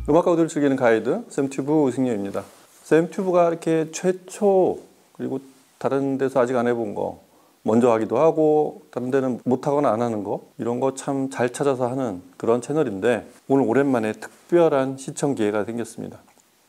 음악 가구들을 즐기는 가이드 샘튜브 의승엽입니다. 샘튜브가 이렇게 최초 그리고 다른 데서 아직 안 해본 거 먼저 하기도 하고 다른 데는 못하거나 안 하는 거 이런 거 참 잘 찾아서 하는 그런 채널인데 오늘 오랜만에 특별한 시청 기회가 생겼습니다.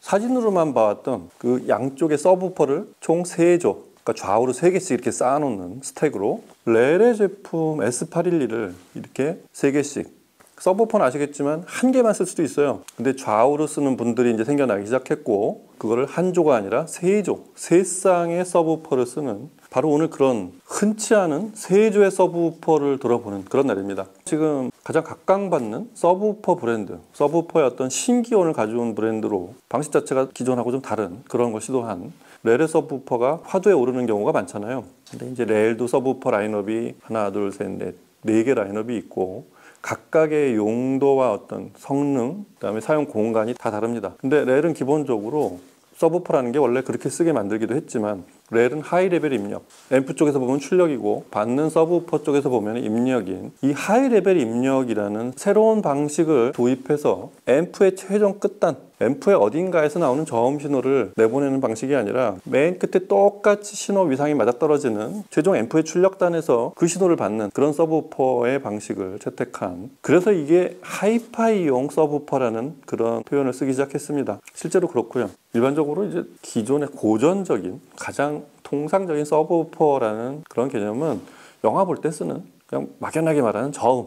사진으로만 봐왔던 그 양쪽의 서브우퍼를 총 3조 그러니까 좌우로 3개씩 이렇게 쌓아놓는 스택으로 레레 제품 S812를 이렇게 3개씩 서브우퍼는 아시겠지만 한 개만 쓸 수도 있어요. 근데 좌우로 쓰는 분들이 이제 생겨나기 시작했고 그거를 한 조가 아니라 3조, 3쌍의 서브우퍼를 쓰는 바로 오늘 그런 흔치 않은 3조의 서브우퍼를 돌아보는 그런 날입니다. 지금 가장 각광받는 서브우퍼 브랜드, 서브우퍼의 어떤 신기원을 가져온 브랜드로 방식 자체가 기존하고 좀 다른 그런 걸 시도한 레레 서브우퍼가 화두에 오르는 경우가 많잖아요. 근데 이제 레일도 서브우퍼 라인업이 하나, 둘, 셋, 넷, 4개 라인업이 있고 각각의 용도와 어떤 성능, 그다음에 사용 공간이 다 다릅니다. 근데 렐은 기본적으로 서브우퍼라는 게 원래 그렇게 쓰게 만들기도 했지만 렐은 하이 레벨 입력, 앰프 쪽에서 보면 출력이고 받는 서브우퍼 쪽에서 보면 입력인 이 하이 레벨 입력이라는 새로운 방식을 도입해서 앰프의 최종 끝단, 앰프의 어딘가에서 나오는 저음 신호를 내보내는 방식이 아니라 맨 끝에 똑같이 신호 위상이 맞아떨어지는 최종 앰프의 출력단에서 그 신호를 받는 그런 서브우퍼의 방식을 채택한, 그래서 이게 하이파이용 서브우퍼라는 그런 표현을 쓰기 시작했습니다. 실제로 그렇고요. 일반적으로 이제 기존의 고전적인 가장 통상적인 서브우퍼라는 그런 개념은 영화 볼 때 쓰는 그냥 막연하게 말하는 저음,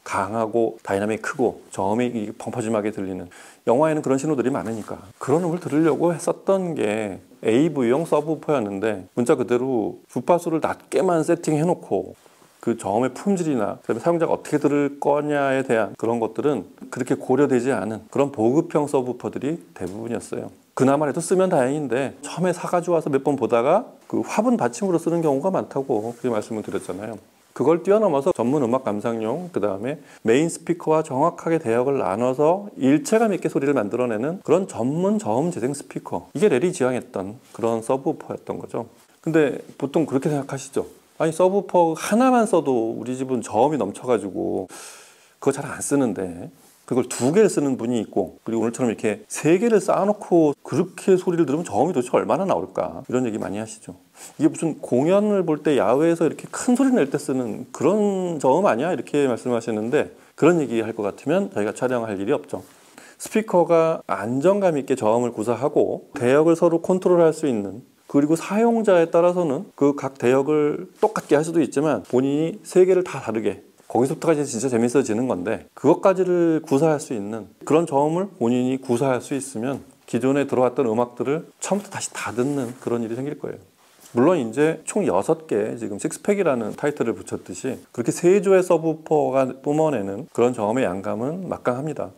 강하고 다이나믹 크고 저음이 펑퍼짐하게 들리는, 영화에는 그런 신호들이 많으니까 그런 음을 들으려고 했었던 게 AV용 서브우퍼였는데 문자 그대로 주파수를 낮게만 세팅해놓고 그 저음의 품질이나 그다음에 사용자가 어떻게 들을 거냐에 대한 그런 것들은 그렇게 고려되지 않은 그런 보급형 서브우퍼들이 대부분이었어요. 그나마라도 쓰면 다행인데 처음에 사가지고 와서 몇 번 보다가 그 화분 받침으로 쓰는 경우가 많다고 그렇게 말씀을 드렸잖아요. 그걸 뛰어넘어서 전문 음악 감상용, 그 다음에 메인 스피커와 정확하게 대역을 나눠서 일체감 있게 소리를 만들어내는 그런 전문 저음 재생 스피커, 이게 렐이 지향했던 그런 서브우퍼였던 거죠. 근데 보통 그렇게 생각하시죠? 아니 서브우퍼 하나만 써도 우리 집은 저음이 넘쳐가지고 그거 잘 안 쓰는데 그걸 2개를 쓰는 분이 있고, 그리고 오늘처럼 이렇게 3개를 쌓아놓고 그렇게 소리를 들으면 저음이 도대체 얼마나 나올까, 이런 얘기 많이 하시죠. 이게 무슨 공연을 볼 때 야외에서 이렇게 큰 소리 낼 때 쓰는 그런 저음 아니야? 이렇게 말씀하시는데 그런 얘기 할 것 같으면 저희가 촬영할 일이 없죠. 스피커가 안정감 있게 저음을 구사하고 대역을 서로 컨트롤할 수 있는, 그리고 사용자에 따라서는 그 각 대역을 똑같게 할 수도 있지만 본인이 3개를 다 다르게, 거기서부터가 진짜 재밌어지는 건데 그것까지를 구사할 수 있는 그런 저음을 본인이 구사할 수 있으면 기존에 들어왔던 음악들을 처음부터 다시 다 듣는 그런 일이 생길 거예요. 물론 이제 총 6개, 지금 식스팩이라는 타이틀을 붙였듯이 그렇게 3조의 서브우퍼가 뿜어내는 그런 저음의 양감은 막강합니다.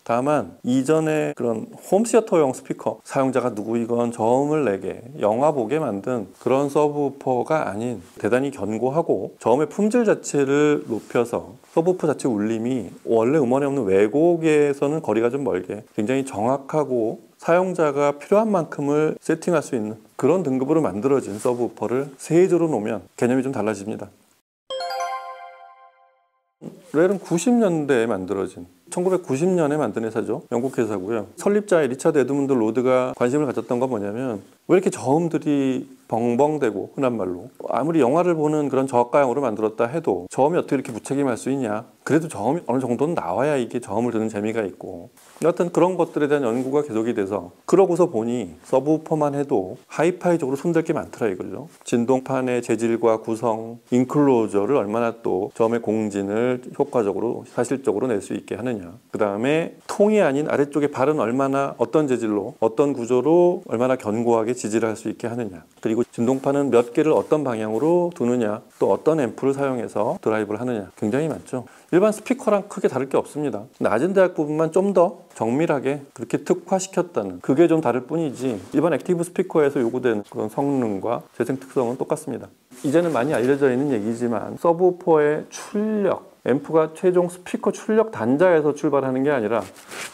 다만 이전에 그런 홈시어터용 스피커, 사용자가 누구이건 저음을 내게, 영화 보게 만든 그런 서브우퍼가 아닌 대단히 견고하고 저음의 품질 자체를 높여서 서브우퍼 자체 울림이 원래 음원에 없는 왜곡에서는 거리가 좀 멀게 굉장히 정확하고 사용자가 필요한 만큼을 세팅할 수 있는 그런 등급으로 만들어진 서브우퍼를 3조로 놓으면 개념이 좀 달라집니다. 렐은 90년대에 만들어진, 1990년에 만든 회사죠. 영국 회사고요. 설립자의 리차드 에드문드 로드가 관심을 가졌던 건 뭐냐면 왜 이렇게 저음들이 벙벙대고, 흔한 말로 아무리 영화를 보는 그런 저가형으로 만들었다 해도 저음이 어떻게 이렇게 무책임할 수 있냐, 그래도 저음이 어느 정도는 나와야 이게 저음을 듣는 재미가 있고, 여하튼 그런 것들에 대한 연구가 계속이 돼서 그러고서 보니 서브우퍼만 해도 하이파이적으로 손댈 게 많더라 이거죠. 진동판의 재질과 구성, 인클로저를 얼마나 또 저음의 공진을 효과적으로 사실적으로 낼 수 있게 하느냐, 그 다음에 통이 아닌 아래쪽에 발은 얼마나 어떤 재질로 어떤 구조로 얼마나 견고하게 지지를 할 수 있게 하느냐, 그리고 진동판은 몇 개를 어떤 방향으로 두느냐, 또 어떤 앰프를 사용해서 드라이브를 하느냐, 굉장히 많죠. 일반 스피커랑 크게 다를 게 없습니다. 낮은 대역 부분만 좀 더 정밀하게 그렇게 특화시켰다는, 그게 좀 다를 뿐이지 일반 액티브 스피커에서 요구되는 그런 성능과 재생 특성은 똑같습니다. 이제는 많이 알려져 있는 얘기지만 서브우퍼의 출력, 앰프가 최종 스피커 출력 단자에서 출발하는 게 아니라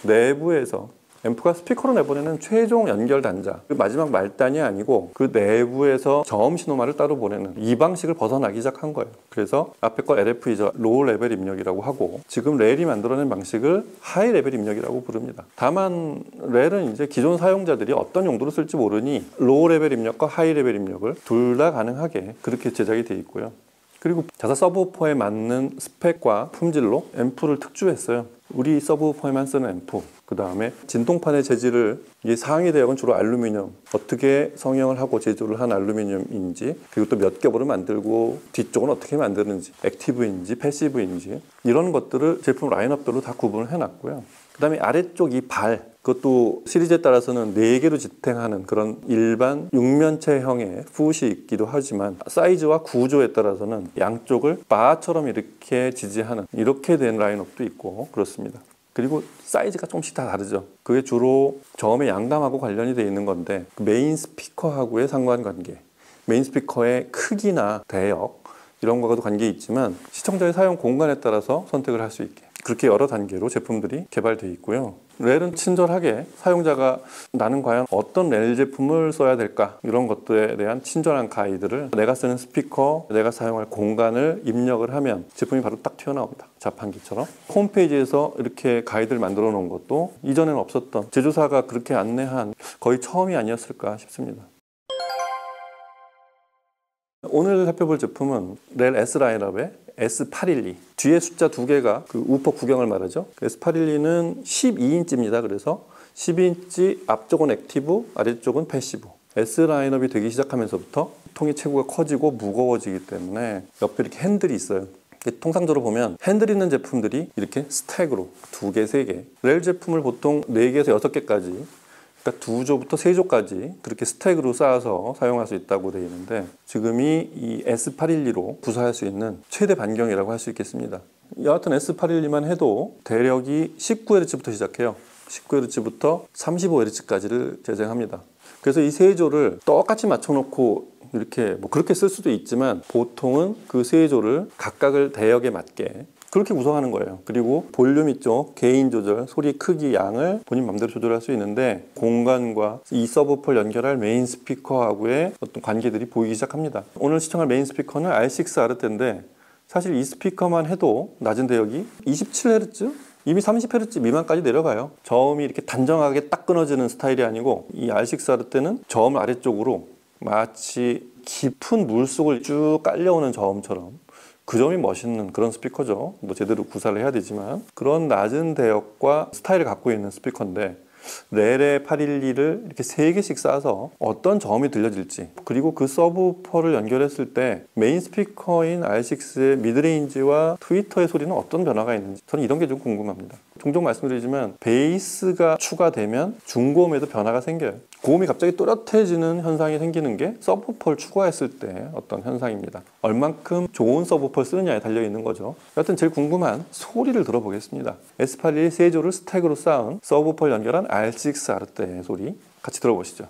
내부에서 앰프가 스피커로 내보내는 최종 연결 단자, 그 마지막 말단이 아니고 그 내부에서 저음 신호만을 따로 보내는 이 방식을 벗어나기 시작한 거예요. 그래서 앞에 거 LF이죠. 로우 레벨 입력이라고 하고, 지금 렐이 만들어낸 방식을 하이 레벨 입력이라고 부릅니다. 다만 렐은 이제 기존 사용자들이 어떤 용도로 쓸지 모르니 로우 레벨 입력과 하이 레벨 입력을 둘 다 가능하게 그렇게 제작이 되어 있고요. 그리고 자사 서브우퍼에 맞는 스펙과 품질로 앰프를 특주했어요. 우리 서브우퍼에만 쓰는 앰프, 그 다음에 진동판의 재질을, 이게 상위 대역은 주로 알루미늄, 어떻게 성형을 하고 제조를 한 알루미늄인지, 그리고 또 몇 겹으로 만들고 뒤쪽은 어떻게 만드는지, 액티브인지 패시브인지, 이런 것들을 제품 라인업별로 다 구분을 해놨고요. 그 다음에 아래쪽 이 발, 그것도 시리즈에 따라서는 4개로 지탱하는 그런 일반 육면체형의 풋이 있기도 하지만, 사이즈와 구조에 따라서는 양쪽을 바처럼 이렇게 지지하는, 이렇게 된 라인업도 있고 그렇습니다. 그리고 사이즈가 조금씩 다 다르죠. 그게 주로 저음의 양감하고 관련이 되어 있는 건데, 메인 스피커하고의 상관관계, 메인 스피커의 크기나 대역 이런 거와도 관계 있지만 시청자의 사용 공간에 따라서 선택을 할 수 있게 그렇게 여러 단계로 제품들이 개발되어 있고요. 렐은 친절하게 사용자가 나는 과연 어떤 렐 제품을 써야 될까, 이런 것들에 대한 친절한 가이드를, 내가 쓰는 스피커, 내가 사용할 공간을 입력을 하면 제품이 바로 딱 튀어나옵니다. 자판기처럼. 홈페이지에서 이렇게 가이드를 만들어 놓은 것도 이전에는 없었던, 제조사가 그렇게 안내한 거의 처음이 아니었을까 싶습니다. 오늘 살펴볼 제품은 렐 S 라인업의 S812, 뒤에 숫자 2개가 그 우퍼 구경을 말하죠. S812는 12인치입니다. 그래서 12인치, 앞쪽은 액티브, 아래쪽은 패시브. S 라인업이 되기 시작하면서부터 통이 체구가 커지고 무거워지기 때문에 옆에 이렇게 핸들이 있어요. 통상적으로 보면 핸들 있는 제품들이 이렇게 스택으로 2개, 3개, 렐 제품을 보통 4개에서 6개까지, 그러니까 2조부터 3조까지 그렇게 스택으로 쌓아서 사용할 수 있다고 되어 있는데, 지금이 이 S812로 구사할 수 있는 최대 반경이라고 할 수 있겠습니다. 여하튼 S812만 해도 대력이 19Hz부터 시작해요. 19Hz부터 35Hz까지를 재생합니다. 그래서 이 3조를 똑같이 맞춰놓고 이렇게 뭐 그렇게 쓸 수도 있지만, 보통은 그 3조를 각각을 대역에 맞게 그렇게 구성하는 거예요. 그리고 볼륨 있죠. 게인 조절, 소리 크기, 양을 본인 맘대로 조절할 수 있는데, 공간과 이 서브우퍼를 연결할 메인 스피커하고의 어떤 관계들이 보이기 시작합니다. 오늘 시청할 메인 스피커는 R6 아르테인데, 사실 이 스피커만 해도 낮은 대역이 27Hz? 이미 30Hz 미만까지 내려가요. 저음이 이렇게 단정하게 딱 끊어지는 스타일이 아니고, 이 R6 아르테는 저음 아래쪽으로 마치 깊은 물속을 쭉 깔려오는 저음처럼, 그 점이 멋있는 그런 스피커죠. 뭐 제대로 구사를 해야 되지만, 그런 낮은 대역과 스타일을 갖고 있는 스피커인데, 렐의 812를 이렇게 3개씩 쌓아서 어떤 저음이 들려질지, 그리고 그 서브우퍼를 연결했을 때 메인 스피커인 R6의 미드레인지와 트위터의 소리는 어떤 변화가 있는지, 저는 이런 게 좀 궁금합니다. 종종 말씀드리지만 베이스가 추가되면 중고음에도 변화가 생겨요. 고음이 갑자기 또렷해지는 현상이 생기는 게 서브우퍼를 추가했을 때 어떤 현상입니다. 얼만큼 좋은 서브우퍼를 쓰느냐에 달려있는 거죠. 여하튼 제일 궁금한 소리를 들어보겠습니다. S812 3조를 스택으로 쌓은 서브우퍼를 연결한 R6 아르테의 소리 같이 들어보시죠.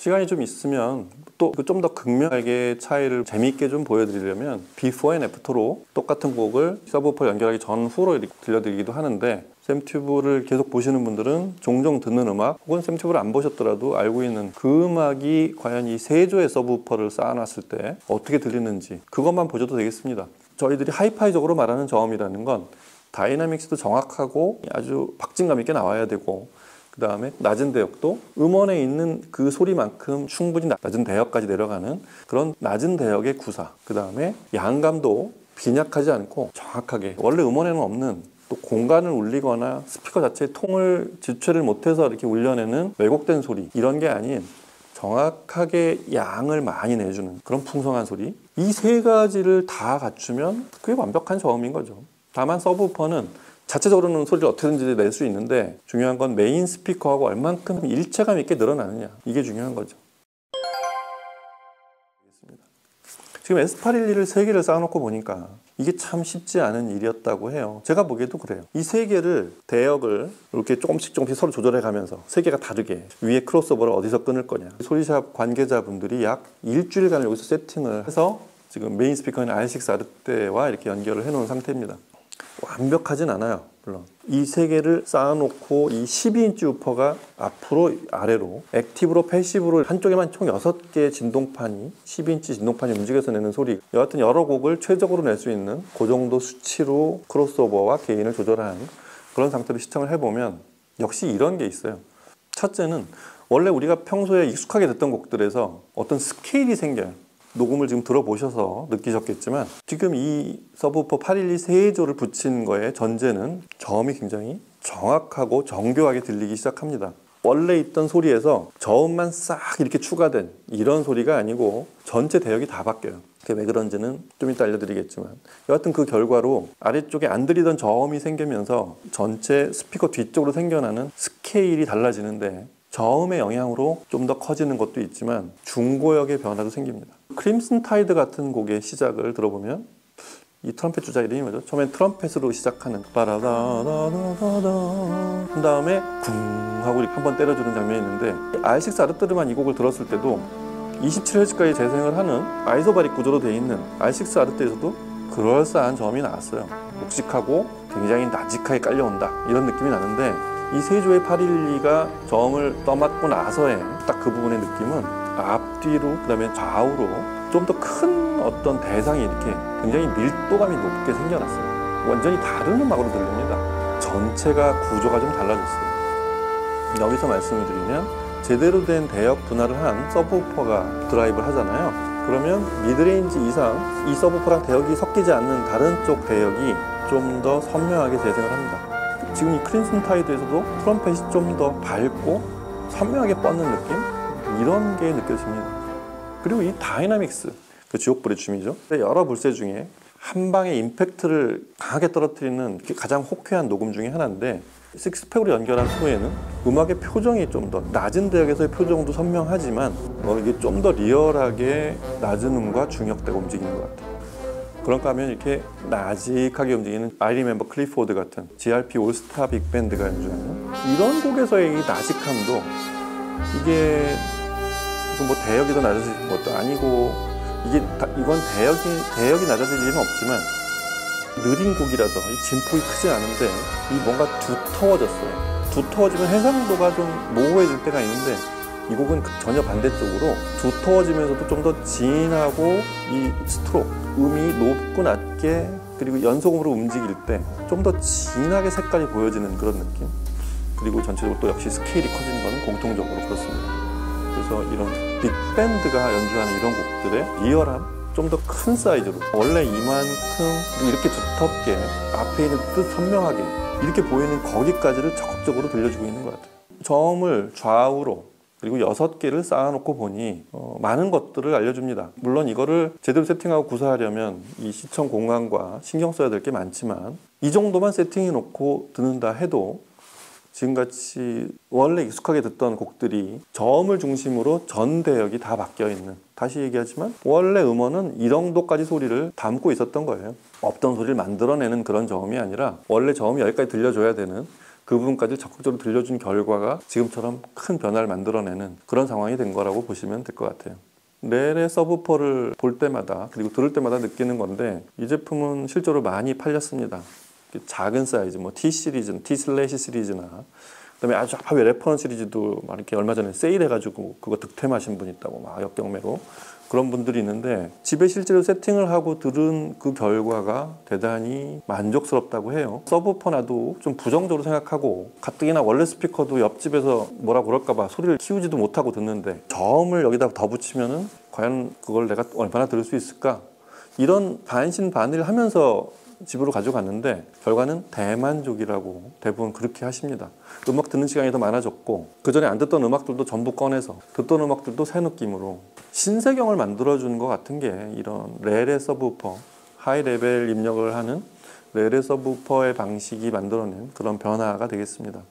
시간이 좀 있으면 또 좀 더 극명하게 차이를 재미있게 좀 보여드리려면 비포 앤 애프터로 똑같은 곡을 서브우퍼 연결하기 전후로 이렇게 들려드리기도 하는데, 샘튜브를 계속 보시는 분들은 종종 듣는 음악 혹은 샘튜브를 안 보셨더라도 알고 있는 그 음악이 과연 이 세조의 서브우퍼를 쌓아놨을 때 어떻게 들리는지 그것만 보셔도 되겠습니다. 저희들이 하이파이적으로 말하는 저음이라는 건 다이나믹스도 정확하고 아주 박진감 있게 나와야 되고, 그 다음에 낮은 대역도 음원에 있는 그 소리만큼 충분히 낮은 대역까지 내려가는 그런 낮은 대역의 구사, 그 다음에 양감도 빈약하지 않고 정확하게, 원래 음원에는 없는 또 공간을 울리거나 스피커 자체의 통을 주체를 못해서 이렇게 울려내는 왜곡된 소리, 이런 게 아닌 정확하게 양을 많이 내주는 그런 풍성한 소리, 이 세 가지를 다 갖추면 그게 완벽한 저음인 거죠. 다만 서브우퍼는 자체적으로는 소리를 어떻게든지 낼 수 있는데, 중요한 건 메인 스피커하고 얼만큼 일체감 있게 늘어나느냐, 이게 중요한 거죠. 지금 S812를 3개를 쌓아놓고 보니까 이게 참 쉽지 않은 일이었다고 해요. 제가 보기에도 그래요. 이 3개를 대역을 이렇게 조금씩 서로 조절해 가면서 3개가 다르게 위에 크로스오버를 어디서 끊을 거냐, 소리샵 관계자분들이 약 일주일간 여기서 세팅을 해서 지금 메인 스피커인 R6 아르떼와 이렇게 연결을 해 놓은 상태입니다. 완벽하진 않아요, 물론. 이 3개를 쌓아놓고 이 12인치 우퍼가 앞으로 아래로 액티브로 패시브로 한쪽에만 총 6개의 진동판이, 12인치 진동판이 움직여서 내는 소리, 여하튼 여러 곡을 최적으로 낼 수 있는 그 정도 수치로 크로스오버와 게인을 조절한 그런 상태로 시청을 해보면 역시 이런 게 있어요. 첫째는 원래 우리가 평소에 익숙하게 듣던 곡들에서 어떤 스케일이 생겨요. 녹음을 지금 들어보셔서 느끼셨겠지만, 지금 이 서브우퍼 812 세조를 붙인 거의 전제는 저음이 굉장히 정확하고 정교하게 들리기 시작합니다. 원래 있던 소리에서 저음만 싹 이렇게 추가된 이런 소리가 아니고 전체 대역이 다 바뀌어요. 그게 왜 그런지는 좀 이따 알려드리겠지만, 여하튼 그 결과로 아래쪽에 안 들리던 저음이 생기면서 전체 스피커 뒤쪽으로 생겨나는 스케일이 달라지는데, 저음의 영향으로 좀 더 커지는 것도 있지만 중고역의 변화도 생깁니다. 크림슨 타이드 같은 곡의 시작을 들어보면 이 트럼펫 주자 이름이 뭐죠? 처음엔 트럼펫으로 시작하는 빠라다다다다다 한 다음에 쿵 하고 이렇게 한번 때려주는 장면이 있는데, R6 아르테르만 이 곡을 들었을 때도 27Hz까지 재생을 하는 아이소바릭 구조로 되어 있는 R6 아르테에서도 그럴싸한 저음이 나왔어요. 묵직하고 굉장히 나직하게 깔려온다, 이런 느낌이 나는데, 이 세조의 812가 저음을 떠맡고 나서의 딱 그 부분의 느낌은 앞뒤로, 그 다음에 좌우로 좀 더 큰 어떤 대상이 이렇게 굉장히 밀도감이 높게 생겨났어요. 완전히 다른 음악으로 들립니다. 전체가 구조가 좀 달라졌어요. 여기서 말씀을 드리면, 제대로 된 대역 분할을 한 서브우퍼가 드라이브를 하잖아요. 그러면 미드레인지 이상 이 서브우퍼랑 대역이 섞이지 않는 다른 쪽 대역이 좀 더 선명하게 재생을 합니다. 지금 이 크림슨 타이드에서도 트럼펫이 좀 더 밝고 선명하게 뻗는 느낌? 이런 게 느껴집니다. 그리고 이 다이나믹스, 그 지옥불의 춤이죠. 여러 불세 중에 한 방에 임팩트를 강하게 떨어뜨리는 가장 호쾌한 녹음 중에 하나인데, 식스팩으로 연결한 후에는 음악의 표정이 좀 더 낮은 대역에서의 표정도 선명하지만 이게 좀 더 리얼하게 낮은 음과 중역대가 움직이는 것 같아요. 그런가 하면 이렇게 나직하게 움직이는 I Remember 클리포드 같은 GRP 올스타 빅밴드가 연주하는 이런 곡에서의 이 나직함도, 이게 뭐 대역이 더 낮아지는 것도 아니고, 이건 대역이 낮아질 일은 없지만 느린 곡이라서 이 진폭이 크지 않은데 이 뭔가 두터워졌어요. 두터워지면 해상도가 좀 모호해질 때가 있는데, 이 곡은 전혀 반대쪽으로 두터워지면서도 좀 더 진하고, 이 스트로크, 음이 높고 낮게 그리고 연속음으로 움직일 때 좀 더 진하게 색깔이 보여지는 그런 느낌. 그리고 전체적으로 또 역시 스케일이 커지는 것은 공통적으로 그렇습니다. 그래서 이런 빅밴드가 연주하는 이런 곡들의 리얼함, 좀 더 큰 사이즈로, 원래 이만큼 이렇게 두텁게 앞에 있는 뜻 선명하게 이렇게 보이는 거기까지를 적극적으로 들려주고 있는 것 같아요. 저음을 좌우로 그리고 6개를 쌓아놓고 보니 많은 것들을 알려줍니다. 물론 이거를 제대로 세팅하고 구사하려면 이 시청 공간과 신경 써야 될 게 많지만, 이 정도만 세팅해놓고 듣는다 해도 지금같이 원래 익숙하게 듣던 곡들이 저음을 중심으로 전 대역이 다 바뀌어있는, 다시 얘기하지만 원래 음원은 이 정도까지 소리를 담고 있었던 거예요. 없던 소리를 만들어내는 그런 저음이 아니라 원래 저음이 여기까지 들려줘야 되는 그 부분까지 적극적으로 들려준 결과가 지금처럼 큰 변화를 만들어내는 그런 상황이 된 거라고 보시면 될 것 같아요. 렐의 서브우퍼를 볼 때마다 그리고 들을 때마다 느끼는 건데 이 제품은 실제로 많이 팔렸습니다. 작은 사이즈, 뭐 T 시리즈, T 슬래시 시리즈나 그다음에 아주 하위 레퍼런 시리즈도 막 이렇게 얼마 전에 세일해가지고 그거 득템하신 분 있다고 막 역경매로 그런 분들이 있는데 집에 실제로 세팅을 하고 들은 그 결과가 대단히 만족스럽다고 해요. 서브우퍼나도 좀 부정적으로 생각하고 가뜩이나 원래 스피커도 옆집에서 뭐라 그럴까봐 소리를 키우지도 못하고 듣는데 저음을 여기다 더 붙이면은 과연 그걸 내가 얼마나 들을 수 있을까? 이런 반신반의를 하면서 집으로 가져갔는데 결과는 대만족이라고 대부분 그렇게 하십니다. 음악 듣는 시간이 더 많아졌고 그전에 안 듣던 음악들도 전부 꺼내서 듣던 음악들도 새 느낌으로 신세경을 만들어주는 것 같은 게 이런 렐의 서브우퍼, 하이 레벨 입력을 하는 렐의 서브우퍼의 방식이 만들어낸 그런 변화가 되겠습니다.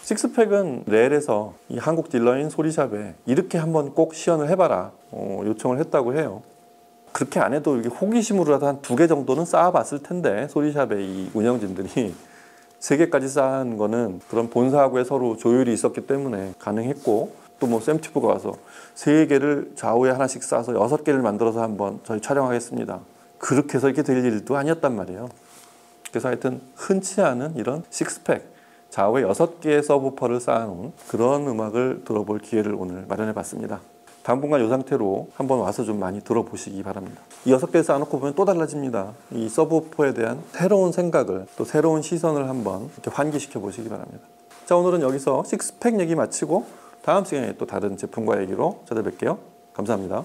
식스팩은 렐에서 이 한국 딜러인 소리샵에 이렇게 한번 꼭 시연을 해봐라 요청을 했다고 해요. 그렇게 안 해도 이렇게 호기심으로라도 한 2개 정도는 쌓아봤을 텐데 소리샵의 이 운영진들이 3개까지 쌓은 거는 그런 본사하고의 서로 조율이 있었기 때문에 가능했고 또 뭐 샘튜브가 와서 3개를 좌우에 하나씩 쌓아서 6개를 만들어서 한번 저희 촬영하겠습니다. 그렇게 해서 이렇게 될 일도 아니었단 말이에요. 그래서 하여튼 흔치 않은 이런 식스팩 좌우에 6개의 서브우퍼를 쌓아놓은 그런 음악을 들어볼 기회를 오늘 마련해 봤습니다. 당분간 이 상태로 한번 와서 좀 많이 들어보시기 바랍니다. 이 6개 쌓아놓고 보면 또 달라집니다. 이 서브우퍼에 대한 새로운 생각을 또 새로운 시선을 한번 이렇게 환기시켜 보시기 바랍니다. 자, 오늘은 여기서 식스팩 얘기 마치고 다음 시간에 또 다른 제품과 얘기로 찾아뵐게요. 감사합니다.